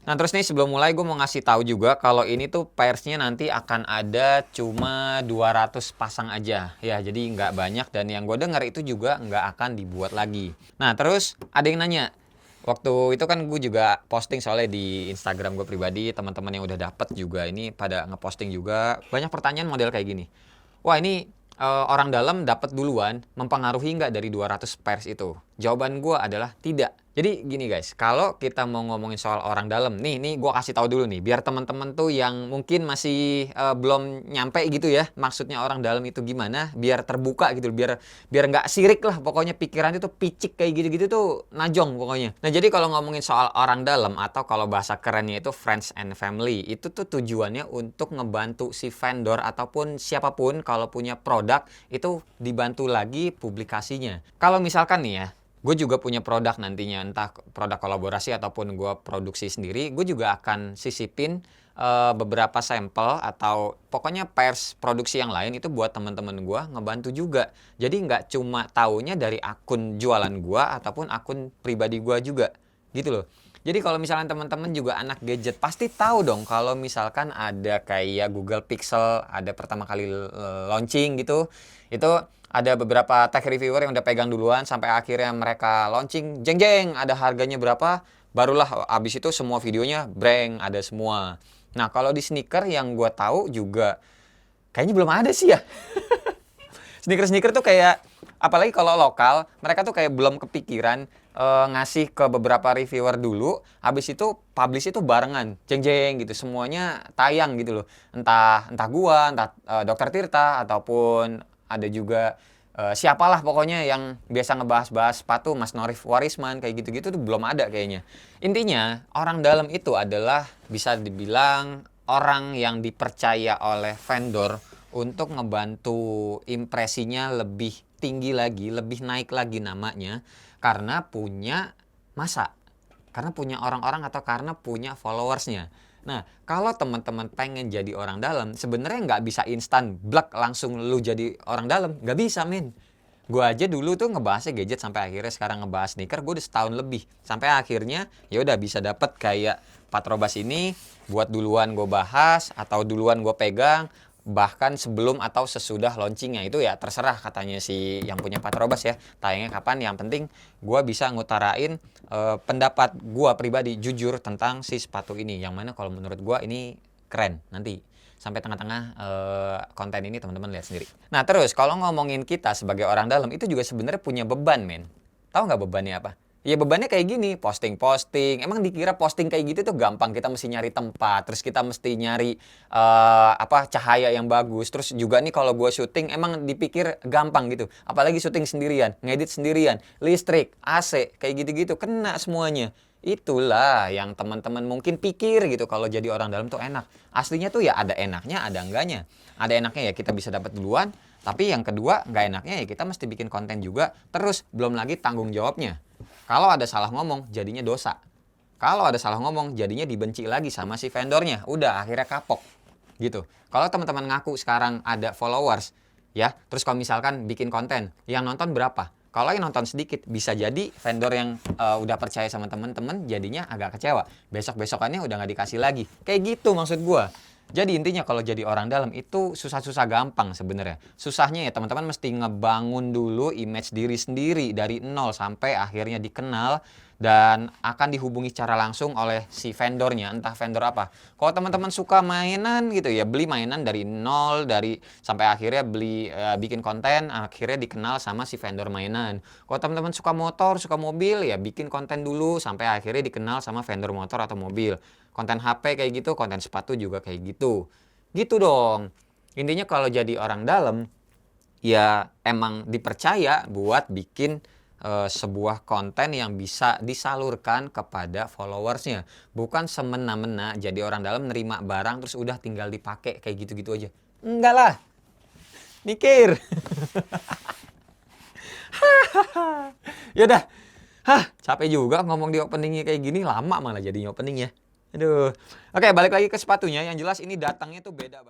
Nah, terus nih sebelum mulai gue mau ngasih tahu juga kalau ini tuh pairsnya nanti akan ada cuma 200 pasang aja. Ya, jadi nggak banyak dan yang gue denger itu juga nggak akan dibuat lagi. Nah, terus ada yang nanya. Waktu itu kan gue juga posting soalnya di Instagram gue pribadi, teman-teman yang udah dapet juga ini pada ngeposting juga. Banyak pertanyaan model kayak gini. Wah, ini orang dalam dapat duluan mempengaruhi nggak dari 200 pairs itu? Jawaban gue adalah tidak. Jadi gini guys, kalau kita mau ngomongin soal orang dalam, nih gue kasih tahu dulu nih, biar teman-teman tuh yang mungkin masih belum nyampe gitu ya, maksudnya orang dalam itu gimana, biar terbuka gitu, biar nggak sirik lah, pokoknya pikiran itu picik kayak gitu-gitu tuh najong pokoknya. Nah jadi kalau ngomongin soal orang dalam atau kalau bahasa kerennya itu friends and family, itu tuh tujuannya untuk ngebantu si vendor ataupun siapapun kalau punya produk itu dibantu lagi publikasinya. Kalau misalkan nih ya, gue juga punya produk nantinya, entah produk kolaborasi ataupun gue produksi sendiri, gue juga akan sisipin beberapa sampel atau pokoknya pairs produksi yang lain itu buat teman-teman gue ngebantu juga. Jadi nggak cuma taunya dari akun jualan gue ataupun akun pribadi gue juga, gitu loh. Jadi kalau misalnya teman-teman juga anak gadget pasti tahu dong kalau misalkan ada kayak Google Pixel ada pertama kali launching gitu, itu ada beberapa tech reviewer yang udah pegang duluan sampai akhirnya mereka launching, jeng jeng ada harganya berapa, barulah abis itu semua videonya breng ada semua. Nah kalau di sneaker yang gue tahu juga kayaknya belum ada sih ya. Sneaker-sneaker tuh kayak, apalagi kalau lokal, mereka tuh kayak belum kepikiran ngasih ke beberapa reviewer dulu, habis itu publish itu barengan, jeng-jeng gitu, semuanya tayang gitu loh. Entah gua, entah Dokter Tirta, ataupun ada juga siapalah pokoknya yang biasa ngebahas-bahas sepatu, Mas Norif Warisman, kayak gitu-gitu tuh belum ada kayaknya. Intinya, orang dalam itu adalah bisa dibilang orang yang dipercaya oleh vendor untuk ngebantu impresinya lebih tinggi lagi, lebih naik lagi namanya karena punya masa, karena punya orang-orang atau karena punya followersnya. Nah, kalau teman-teman pengen jadi orang dalam, sebenarnya nggak bisa instan, blak langsung lu jadi orang dalam, nggak bisa men. Gue aja dulu tuh ngebahasnya gadget sampai akhirnya sekarang ngebahas sneaker, gue udah setahun lebih. Sampai akhirnya ya udah bisa dapet kayak Patrobas ini buat duluan gue bahas atau duluan gue pegang, bahkan sebelum atau sesudah launchingnya itu ya terserah katanya si yang punya Patrobas ya, tayangnya kapan, yang penting gue bisa ngutarain pendapat gue pribadi jujur tentang si sepatu ini, yang mana kalau menurut gue ini keren. Nanti sampai tengah-tengah konten ini teman-teman lihat sendiri. Nah terus kalau ngomongin kita sebagai orang dalam itu juga sebenarnya punya beban men. Tahu nggak bebannya apa? Ya bebannya kayak gini, posting-posting. Emang dikira posting kayak gitu tuh gampang, kita mesti nyari tempat, terus kita mesti nyari cahaya yang bagus. Terus juga nih kalau gue syuting emang dipikir gampang gitu. Apalagi syuting sendirian, ngedit sendirian, listrik, AC, kayak gitu-gitu kena semuanya. Itulah yang teman-teman mungkin pikir gitu kalau jadi orang dalam tuh enak. Aslinya tuh ya ada enaknya, ada enggaknya. Ada enaknya ya kita bisa dapat duluan, tapi yang kedua nggak enaknya ya kita mesti bikin konten juga. Terus belum lagi tanggung jawabnya. Kalau ada salah ngomong, jadinya dosa. Kalau ada salah ngomong, jadinya dibenci lagi sama si vendornya. Udah, akhirnya kapok. Gitu. Kalau teman-teman ngaku sekarang ada followers, ya, terus kalau misalkan bikin konten, yang nonton berapa? Kalau yang nonton sedikit, bisa jadi vendor yang udah percaya sama teman-teman, jadinya agak kecewa. Besok-besokannya udah nggak dikasih lagi. Kayak gitu maksud gue. Jadi intinya kalau jadi orang dalam itu susah-susah gampang sebenarnya. Susahnya ya teman-teman mesti ngebangun dulu image diri sendiri dari nol sampai akhirnya dikenal dan akan dihubungi secara langsung oleh si vendornya, entah vendor apa. Kalau teman-teman suka mainan gitu ya, beli mainan dari nol, dari sampai akhirnya beli bikin konten, akhirnya dikenal sama si vendor mainan. Kalau teman-teman suka motor, suka mobil ya bikin konten dulu sampai akhirnya dikenal sama vendor motor atau mobil. Konten HP kayak gitu, konten sepatu juga kayak gitu. Gitu dong. Intinya kalau jadi orang dalam, ya emang dipercaya buat bikin sebuah konten yang bisa disalurkan kepada followersnya. Bukan semena-mena jadi orang dalam nerima barang terus udah tinggal dipakai kayak gitu-gitu aja. Enggak lah. Mikir. Yaudah. Capek juga ngomong di openingnya kayak gini. Lama malah jadinya openingnya. Aduh. Oke, balik lagi ke sepatunya. Yang jelas ini datangnya tuh beda banget.